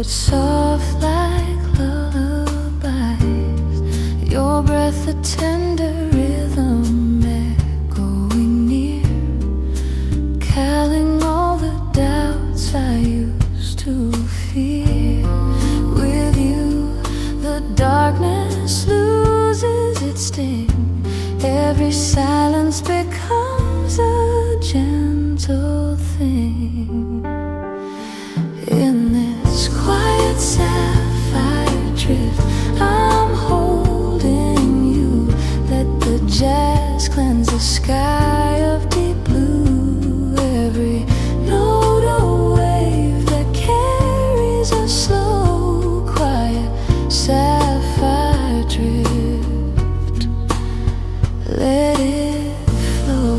but soft like lullabies. Your breath a tender rhythm echoing near, calling all the doubts I used to fear. With you, the darkness loses its sting. Every silence becomes a gentle thing. In this quiet sapphire drift, I'm holding you. Let the jazz cleanse the sky of deep blue. Every note a wave that carries a slow, quiet sapphire drift. Let it flow.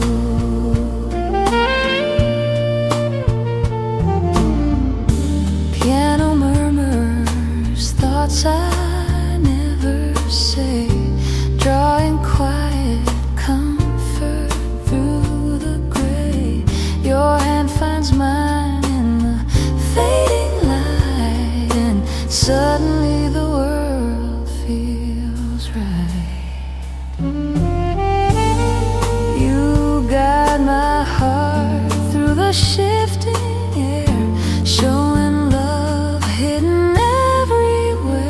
Piano murmurs thoughts I never say, drawing quiet comfort through the gray. Your hand finds mine in the fading light, and suddenly the world feels right. You guide my heart through the shifting air, showing love hidden everywhere.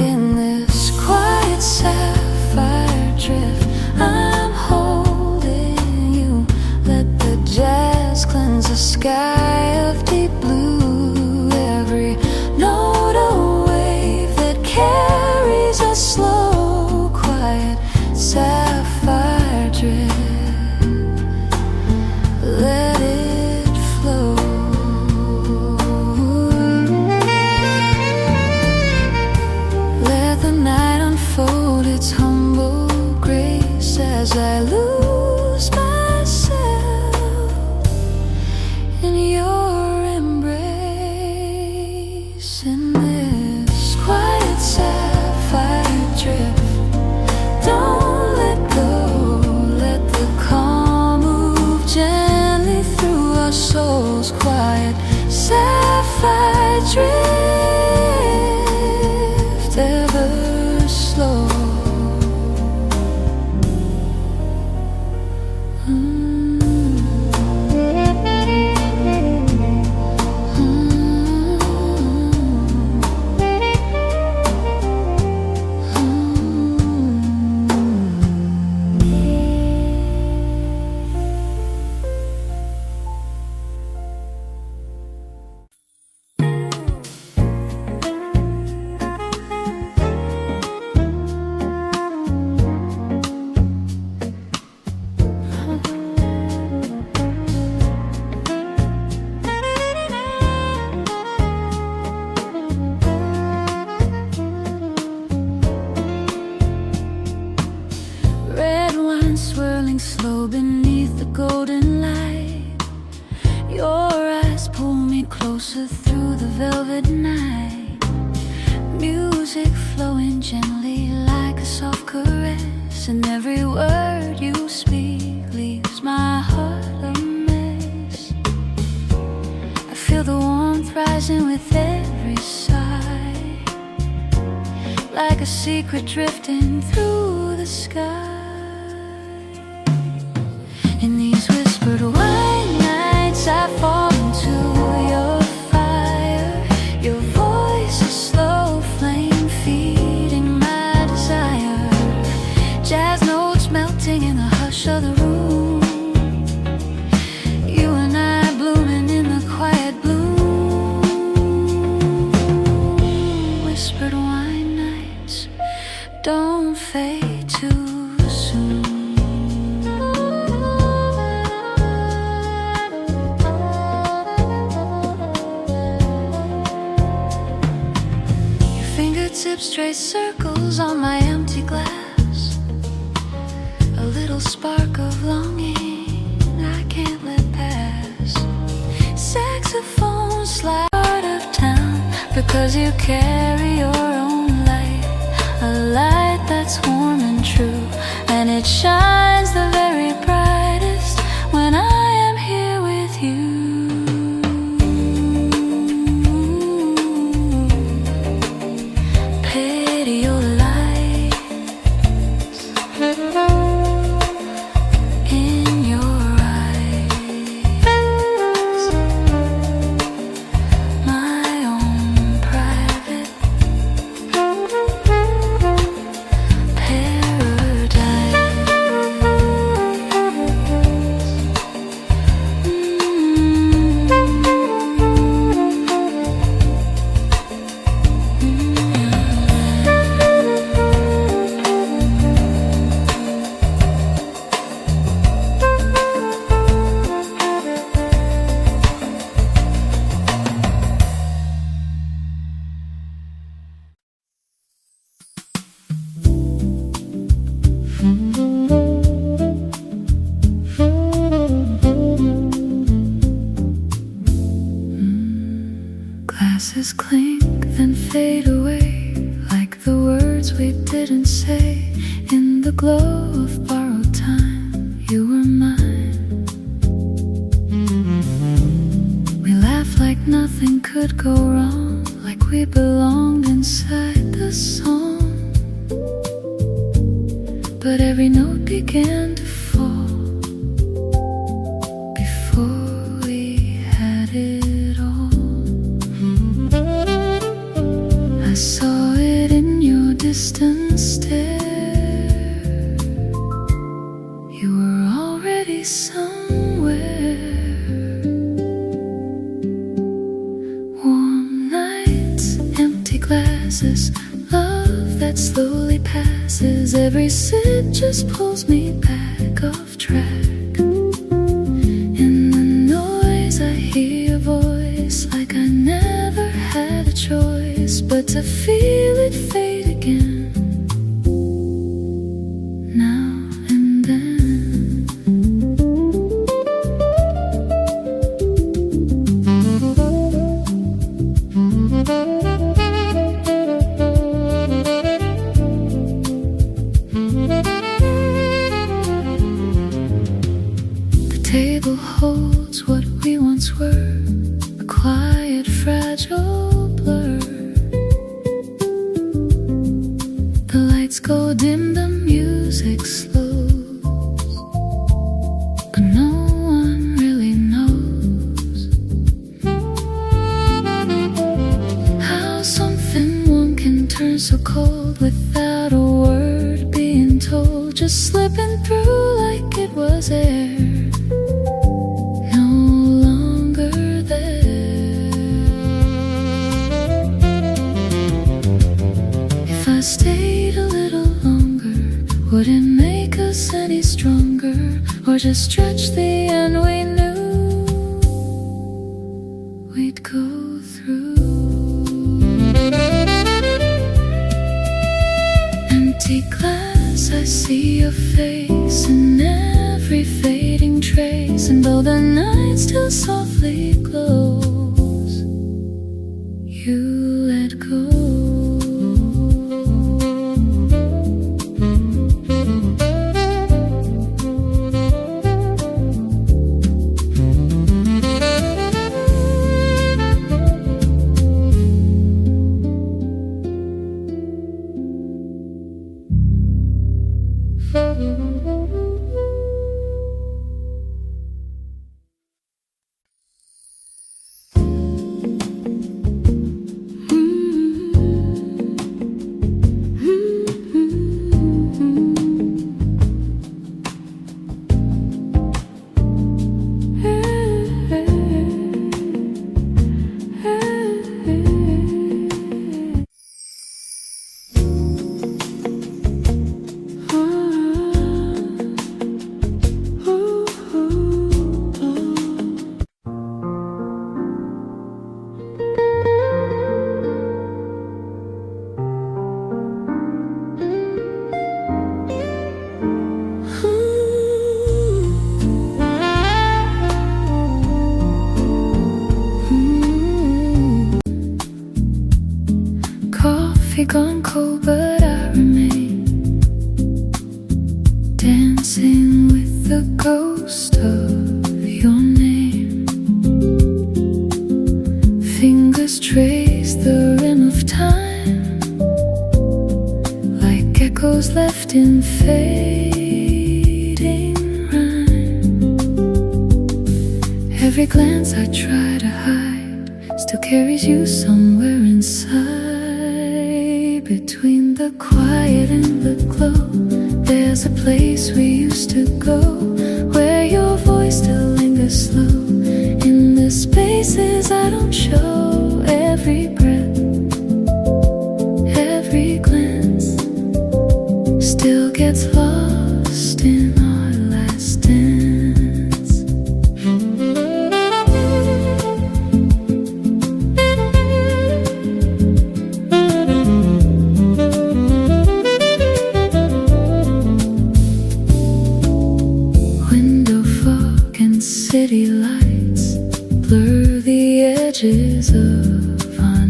In this quiet sapphire drift, I'm holding you. Let the jazz cleanse the sky of deep blue. Every note a wave that carries a slow, quiet sapphire drift. Let it flow. Let the night unfold its humble grace as I lose myself in your embrace. In this quiet sapphire drift, don't let go. Let the calm move gently through our souls. Quiet sapphire drift, ever slow. Red wine swirling slow beneath the golden light. Your eyes pull me closer through the velvet night. Music flowing gently like a soft caress, and every word you speak leaves my heart a mess. I feel the warmth rising with every sigh, like a secret drifting through the sky. In these whispered white nights, I fall into your fire. Your voice, a slow flame feeding my desire. Jazz notes melting in the hush of the room. You and I blooming in the quiet bloom. Whispered wine nights don't fade too soon. Fingertips trace circles on my empty glass. A little spark of longing I can't let pass. Saxophone slide out of town, because you carry your own light. A light that's warm and true, and it shines the very brightest when I am here with you. Glasses clink, then fade away, like the words we didn't say. In the glow of borrowed time, you were mine. We laughed like nothing could go wrong, like we belonged inside the song. But every note began to fall before we had it all. I saw it in your distant stare. You were already somewhere. Warm nights, empty glasses, love that slowly passes. Every sip just pulls me back off track. In the noise I hear your voice, like I never had a choice but to feel it fade again, now and then. The table holds what we once were, a quiet, fragile blur. The lights go dim, the music slows, but no one really knows how something warm can turn so cold without a word being told, just slipping through like it was air, no longer there. If I stayed a little longer, would it make us any stronger, or just stretch the end we knew we'd go through? Empty glass, I see your face in every fading trace, and though the night still softly glows, you let go. Coffee gone cold, but I remain dancing with the ghost of your name. Fingers trace the rim of time, like echoes left in fading rhyme. Every glance I try to hide still carries you somewhere inside. Between the quiet and the glow, there's a place we used to go, where your voice still lingers slow. In the spaces I don't show, every breath, every glance still gets lost in our last dance. City lights blur the edges of our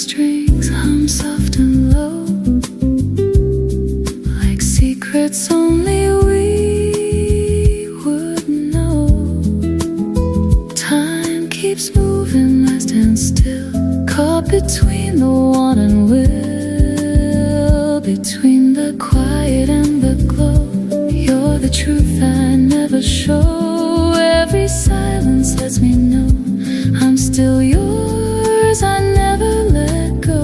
strings hum soft and low, like secrets only we would know. Time keeps moving, I stand still, caught between the want and will, between the quiet and the glow. You're the truth I never show. Every silence lets me know I'm still yours, I never let go.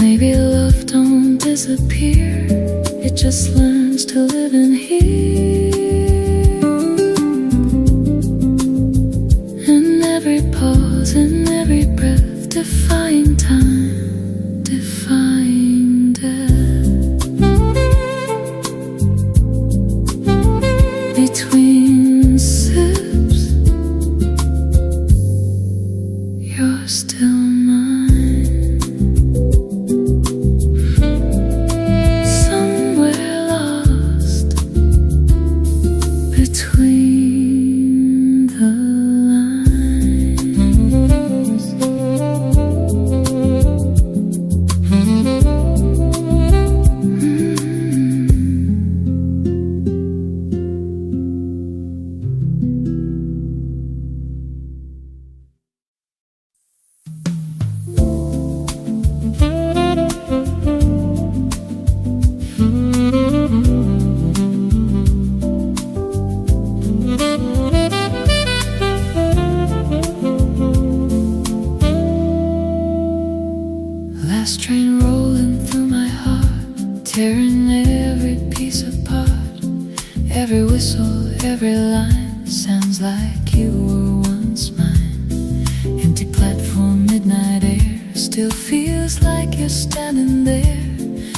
Maybe love don't disappear, it just learns to live in here. In every pause, in every breath, defying time, defying death. Between sips, you're still mine. Somewhere lost between the lines. Last train rolling through my heart, tearing every piece apart. Every whistle, every line sounds like you were once mine. Empty platform, midnight air, still feels like you're standing there.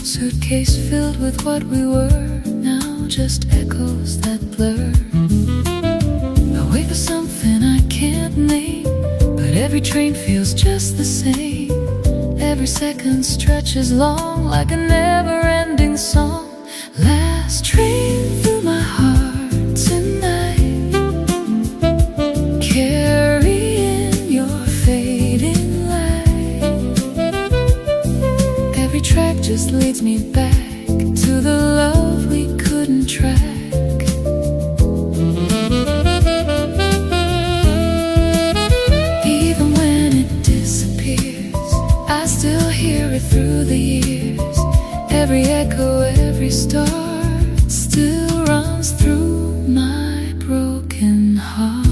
Suitcase filled with what we were, now just echoes that blur. I wait for something I can't name, but every train feels just the same. Every second stretches long like a never-ending song. Last train through my heart tonight, carrying your fading light. Every track just leads me back to the love we couldn't track. Even when it disappears, I still hear it through the years. Every echo, every start still runs through my broken heart.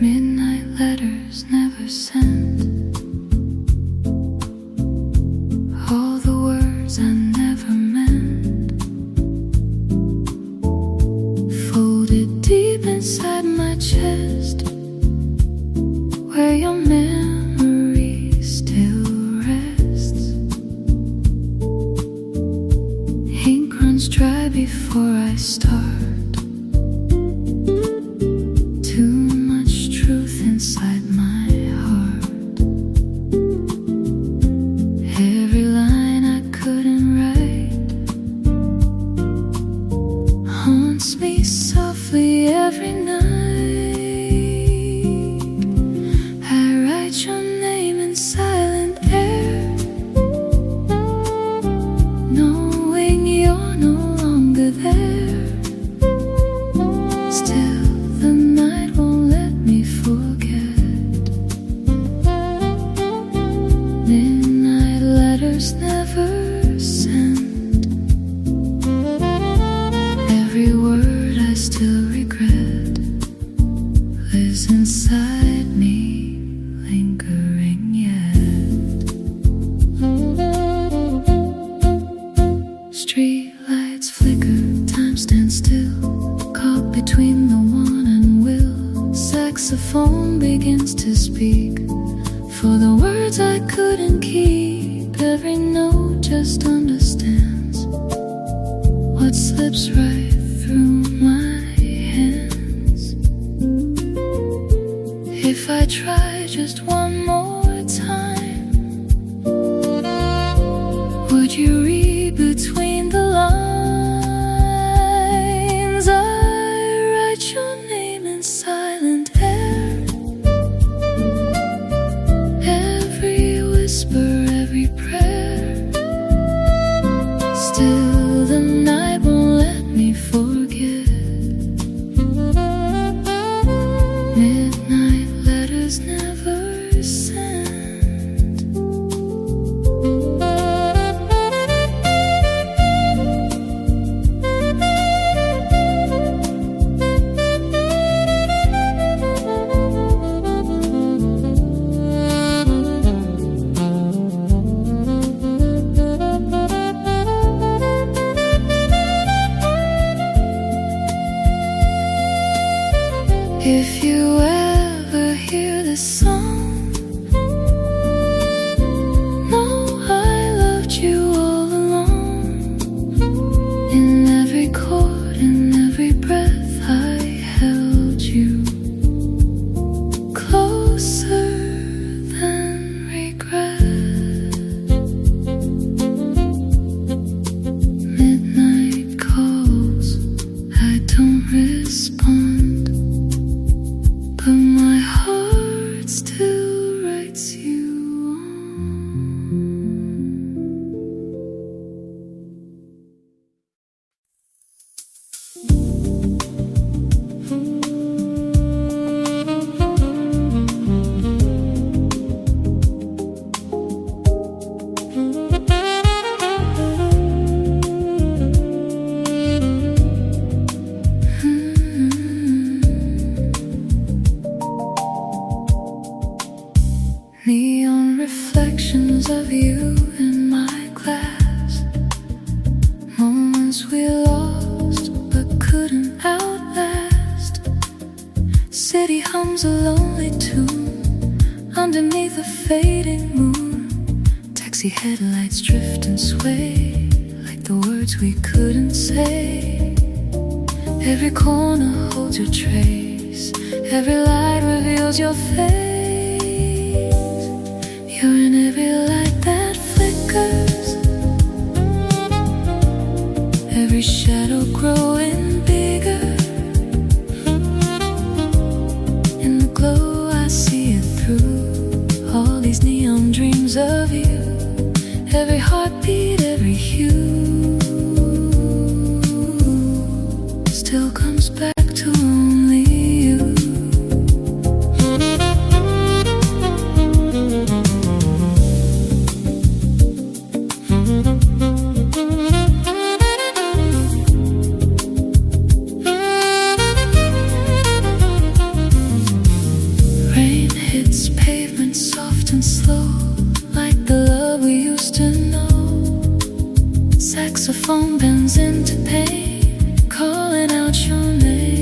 Midnight letters never sent, all the words I never meant, folded deep inside my chest, where your memory still rests. Ink runs dry before I start. Too much truth inside my heart. Every line I couldn't write haunts me softly every night. I write your name in silent air, knowing you're no longer there. Still, the night won't let me forget. Midnight letters never sent, every word I still regret. phone begins to speak, for the words I couldn't keep. Every note just understands what slips right through my hands. If I try just one more time, would you read between the lines? I write your name in silent air. Every whisper, every prayer. Still the night won't let me forget. Midnight letters never sent. If you ever hear this song, know I loved you all along. In every chord, in every breath, I held you closer than regret. Midnight calls, I don't respond, but my heart still writes you on. Neon reflections of you in my glass. Moments we lost but couldn't outlast. City hums a lonely tune underneath a fading moon. Taxi headlights drift and sway like the words we couldn't say. Every corner holds your trace. Every light reveals your face. You're in every light that flickers, every shadow growing bigger. In the glow I see it through, all these neon dreams of you. Every heartbeat, every hue still comes back to only you. Rain hits pavement soft and slow, like the love we used to know. Saxophone bends into pain, calling out your name.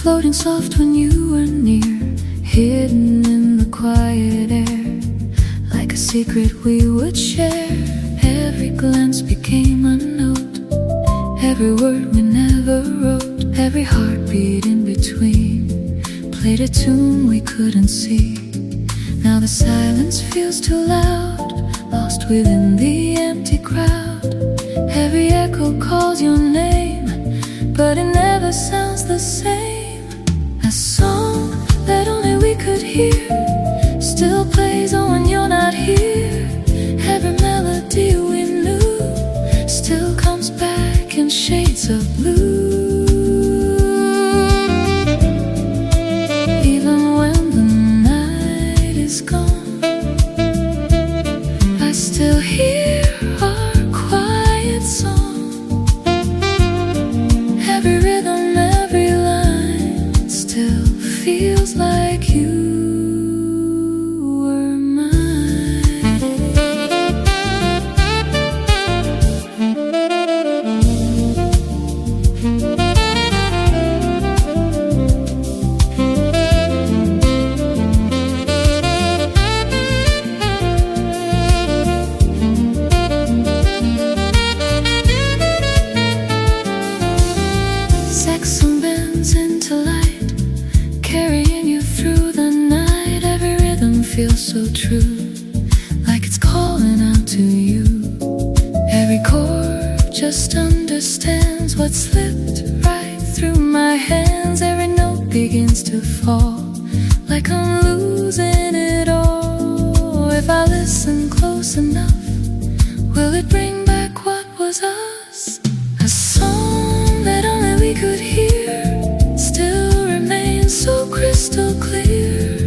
Floating soft when you were near, hidden in the quiet air, like a secret we would share. Every glance became a note, every word we never wrote, every heartbeat in between played a tune we couldn't see. Now the silence feels too loud, lost within the empty crowd. Every echo calls your name, but it never sounds the same. A song that only we could hear still plays on when you're not here. Every melody we knew still comes back in shades of blue. Even when the night is gone, I still hear our quiet song. Every rhythm, every line still feels like you were mine. Saxophone bends into light, carrying you through the night. Every rhythm feels so true, like it's calling out to you. Every chord just understands what slipped right through my hands. Every note begins to fall, like I'm losing it all. If I listen close enough, will it bring back what was us? A song that only we could hear still remains so crystal clear.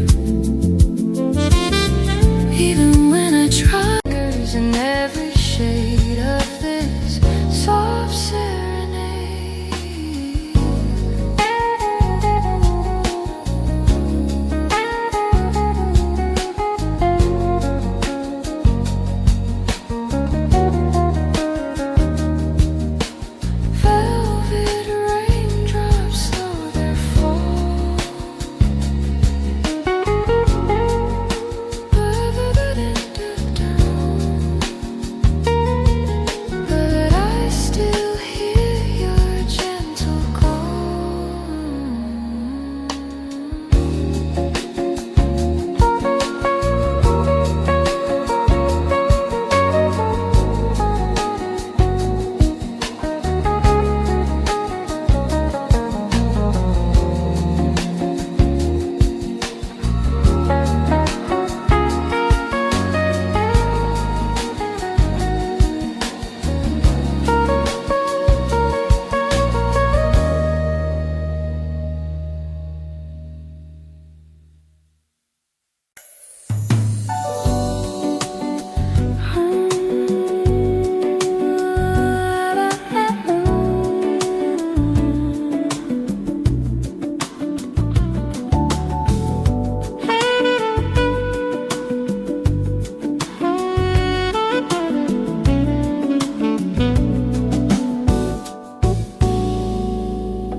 Even when I try, there's in every shade of this soft serenade. Velvet raindrops slow their fall, but I still hear your gentle call.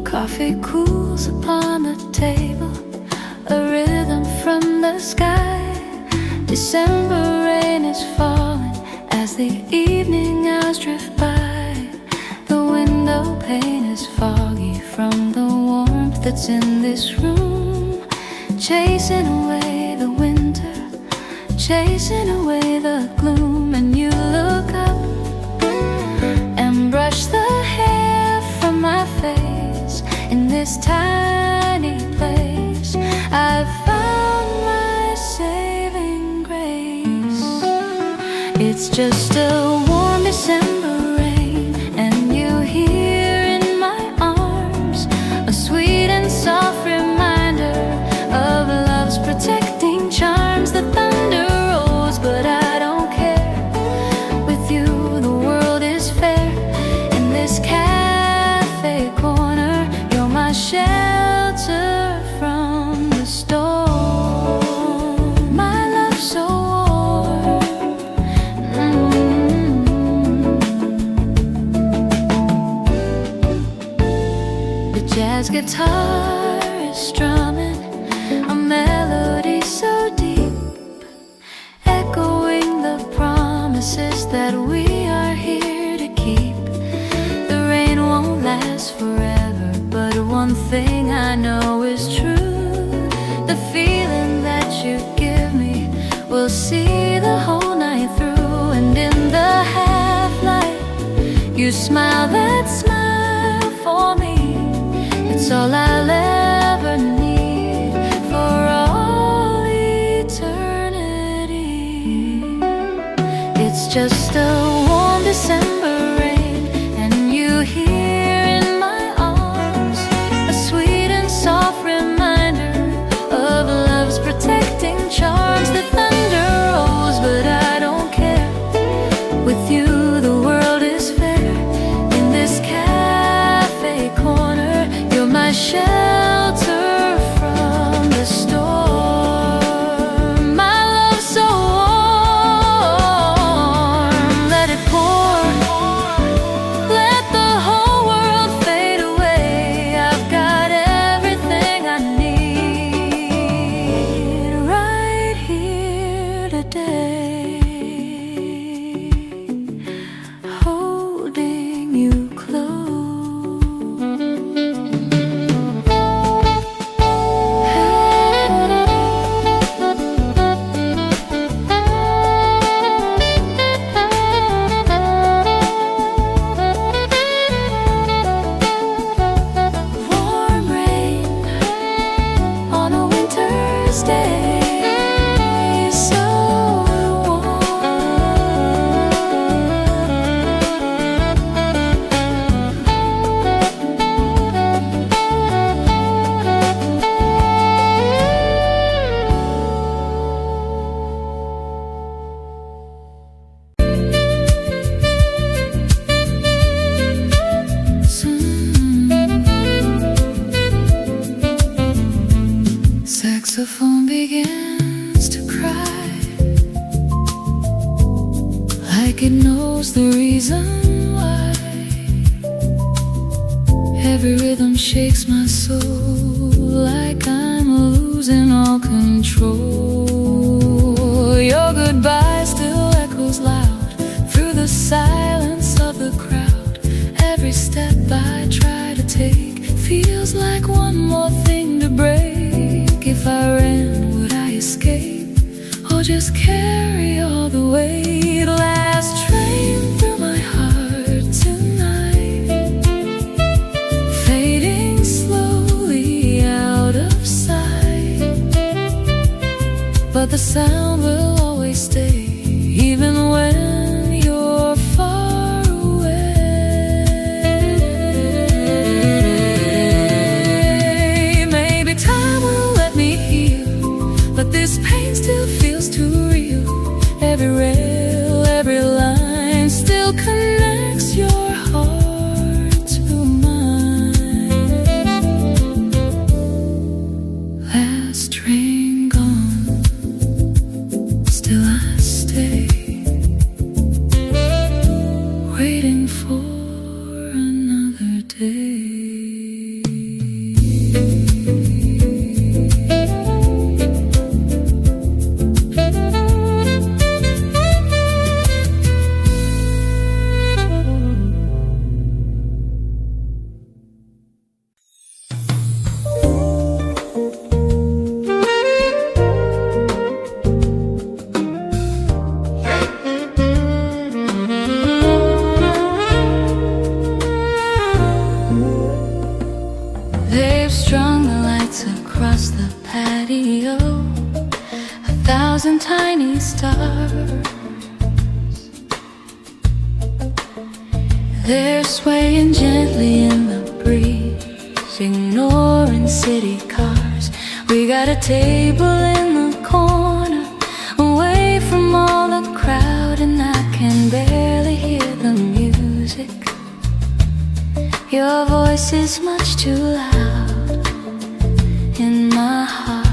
Coffee cools upon the table, a rhythm from the sky. December rain is falling as the evening hours drift by. The window pane is foggy from the warmth that's in this room, chasing away the winter, chasing away the gloom. And you look up and brush the hair from my face. In this tiny place, I've found my saving grace. It's just a warm December rain, and you hear in my arms a sweet and soft reminder of love's protecting charms. The thunder rolls, but I don't care. With you guitar is strumming a melody so deep, echoing the promises that we are here to keep. The rain won't last forever, but one thing I know is true. The feeling that you give me will see the whole night through. And in the half-light, you smile that smile for me. It's all I'll ever need for all eternity. It's just a warm December rain, and you here in my arms, a sweet and soft reminder of love's protecting charms. The thunder rolls, but I don't care. With you the world is fair. In this cafe corner, you're my shelter from the storm. My love so warm, let it pour. Let the whole world fade away. I've got everything I need right here today, holding you close. Warm rain on a winter's day, so warm. Saxophone begins to cry, like it knows the reason why. Every rhythm shakes my soul, like I'm losing all control. Your goodbye still echoes loud through the silence of the crowd. Every step I try to take feels like one more thing to break. If I ran, would I escape, or just carry all the weight? Last train through my heart tonight, fading slowly out of sight. But the sound will always stay, even when you're far away. Maybe time will let me heal, but this pain still feels too real. Every rail, every line still connects your heart to mine. Last train gone, still I stay, waiting for another day. They've strung the lights across the patio, 1,000 tiny stars. They're swaying gently in the breeze, ignoring city cars. We got a table in the corner, away from all the crowd, and I can barely hear the music. Your voice is much too loud in my heart.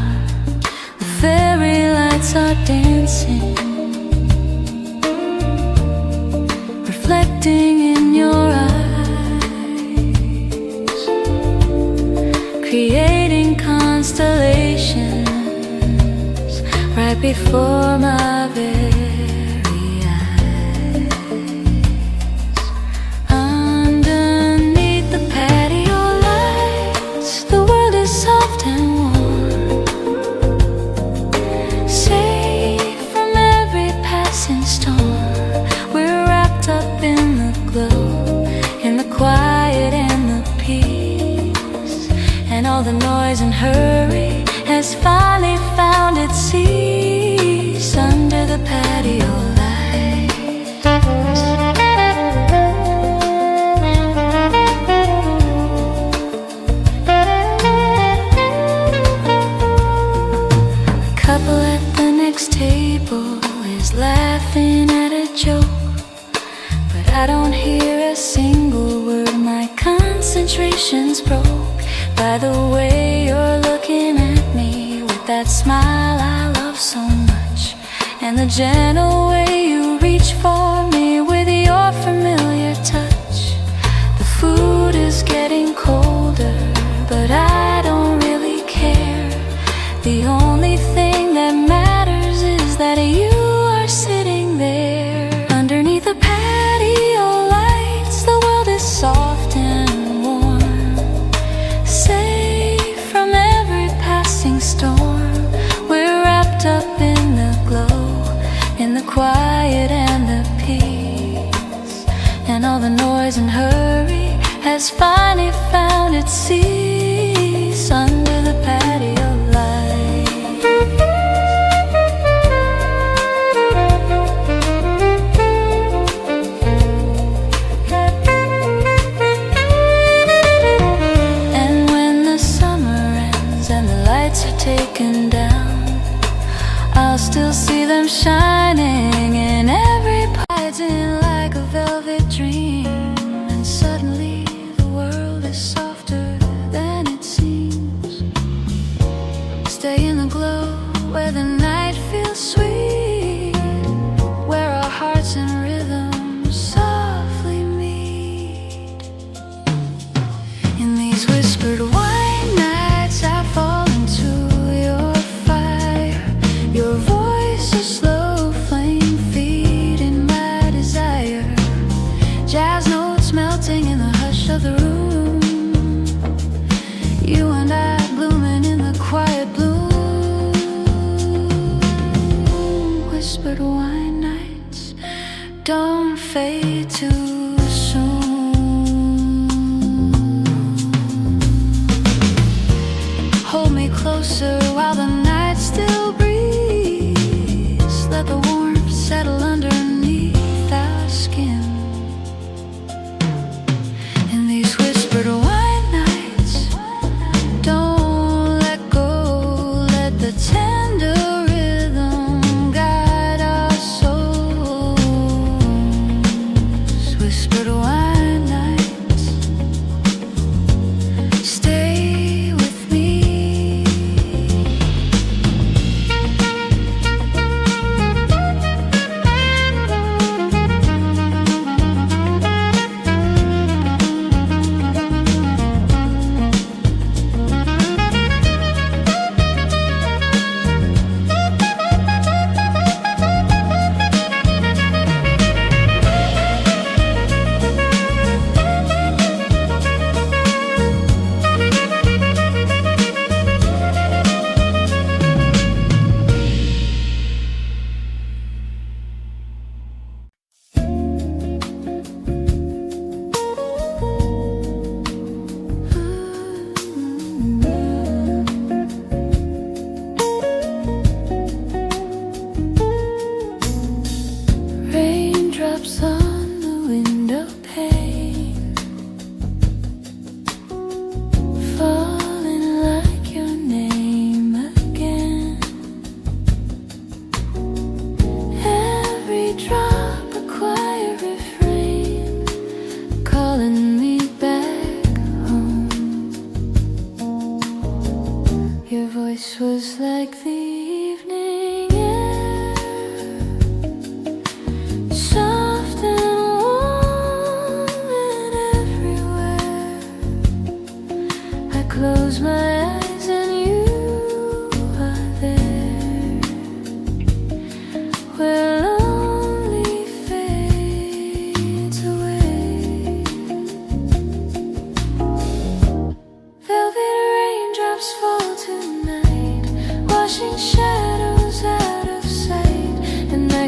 The fairy lights are dancing, reflecting in your eyes. before my very eyes. Underneath the patio lights, the world is soft and warm, safe from every passing storm. We're wrapped up in the glow, in the quiet and the peace, and all the noise and hurry has finally found its cease under the patio lights. The couple at the next table is laughing at a joke, but I don't hear a single word. My concentration's broke by the way you're looking at me with that smile I love so much, and the gentle way you reach for me with your familiar touch. The food is getting colder, but I don't really care. The only thing that matters is that you are sitting there. Underneath the patio lights, the world is soft and warm, safe from every passing storm. We're wrapped up in the glow, in the quiet and the peace, and all the noise and hurry has finally found its cease under the patio light. And when the summer ends and the lights are taken down, I'll still see them shining in every pageant like a velvet dream. And suddenly the world is softer than it seems. Stay in the glow where the night feels sweet, where our hearts and rhythms softly meet. In these whispered white nights I fall into your fire. Your voice, a slow flame feeding my desire. Jazz notes melting in the hush of the room. You and I blooming in the quiet bloom. Whispered wine nights don't fade too soon. Hold me closer while the night still breathes. Let the warmth settle underneath our skin. In these whispered white nights, don't let go. Let the tender rhythm guide our souls. Whispered white nights, stay with me. Raindrops on the window pane, falling like your name again. Every drop a quiet refrain, calling me back home. Your voice was like the evening air, soft and warm and everywhere. I close my eyes and you are there.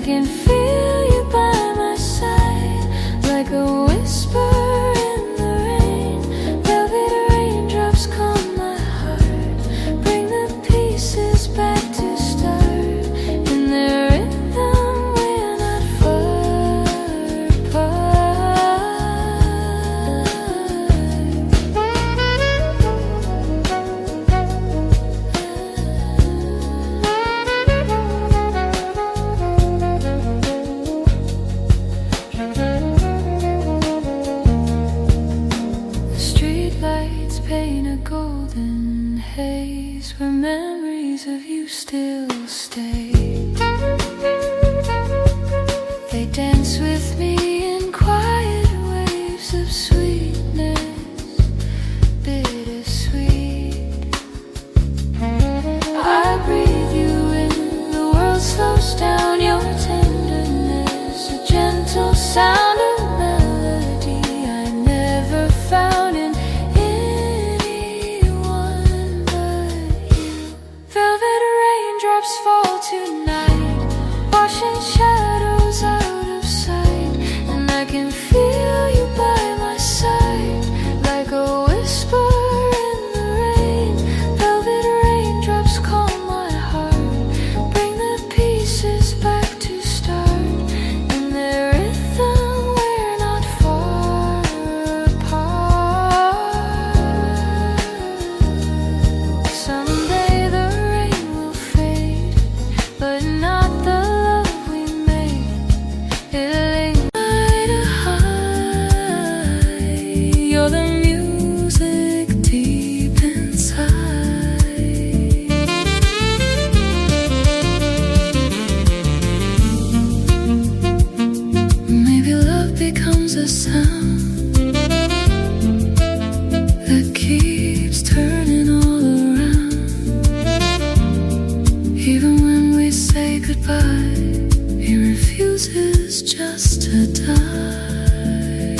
can feel you by my side, like a whisper in the rain. Velvet raindrops calm my heart, bring the pieces back to start. In their rhythm we're not far apart. The street lights paint a golden haze where memories of you still stay. They dance with me in quiet waves of sweetness, bittersweet. I breathe you in, the world slows down, your tenderness, a gentle sound of melody I never found in anyone but you. Velvet raindrops fall tonight, washing shadows out of sight, and I can feel you by my side, like a whisper in the rain. Velvet raindrops calm my heart, bring the pieces back to start. In their rhythm we're not far apart. Someday the rain will fade, but not the love we made. It'll ignite a high. You're the music deep inside. Maybe love becomes a sound that keeps turning all around. Even when we say goodbye, he refuses just to die.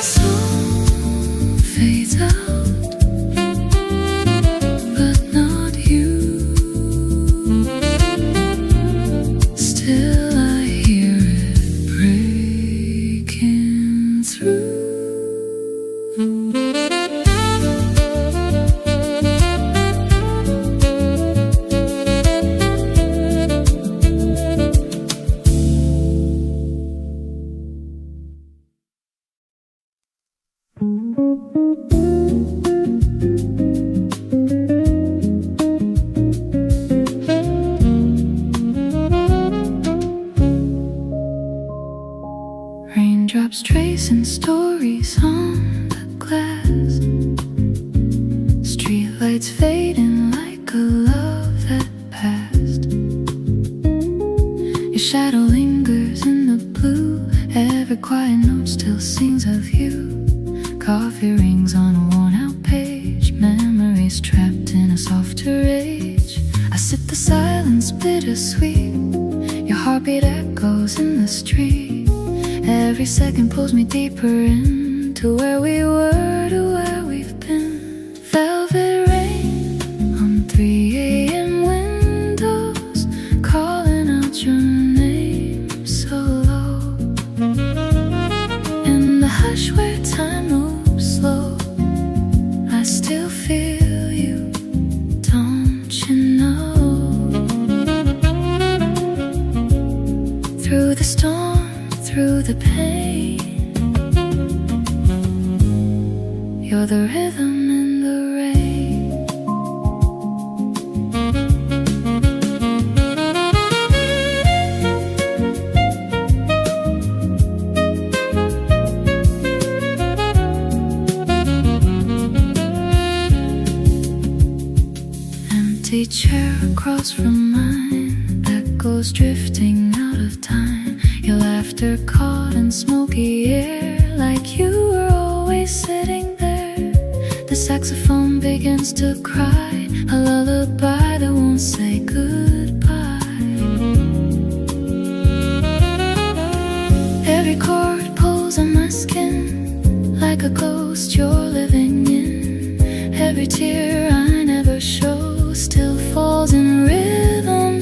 Song fades out, but not you. Still I hear it breaking through. Raindrops tracing stories on the glass, streetlights fading like a love that passed. Your shadow lingers in the blue, every quiet note still sings of you. Coffee rings on a worn-out page, memories trapped in a softer age. I sip the silence bittersweet, your heartbeat echoes in the street. Every second pulls me deeper into where we were to where we've been. Velvet rain on 3 a.m. windows, calling out your name so low. In the hush where time moves slow, I still feel you, don't you know? Through the storm, through the pain, you're the rhythm in the rain. Empty chair across from mine, echoes drifting out of time. Your laughter caught in smoky air, like you were always sitting there. The saxophone begins to cry, a lullaby that won't say goodbye. Every chord pulls on my skin, like a ghost you're living in. Every tear I never show still falls in rhythm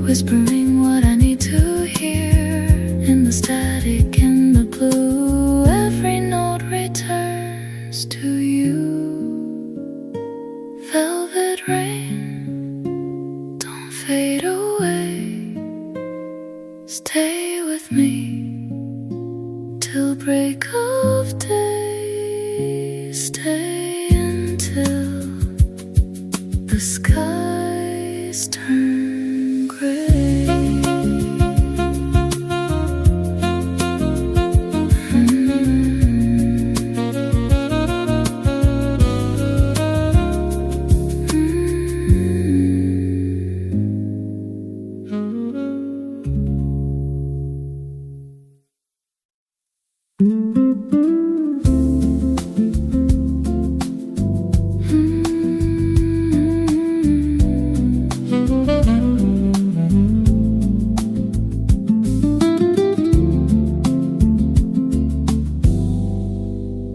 whispering what I need to hear. In the static and the blue, every note returns to you. Velvet rain, don't fade away. Stay with me till break of day. Stay until the skies turn gray.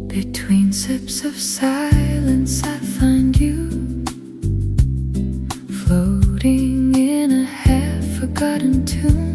Between sips of silence I find you, floating in a half-forgotten tune.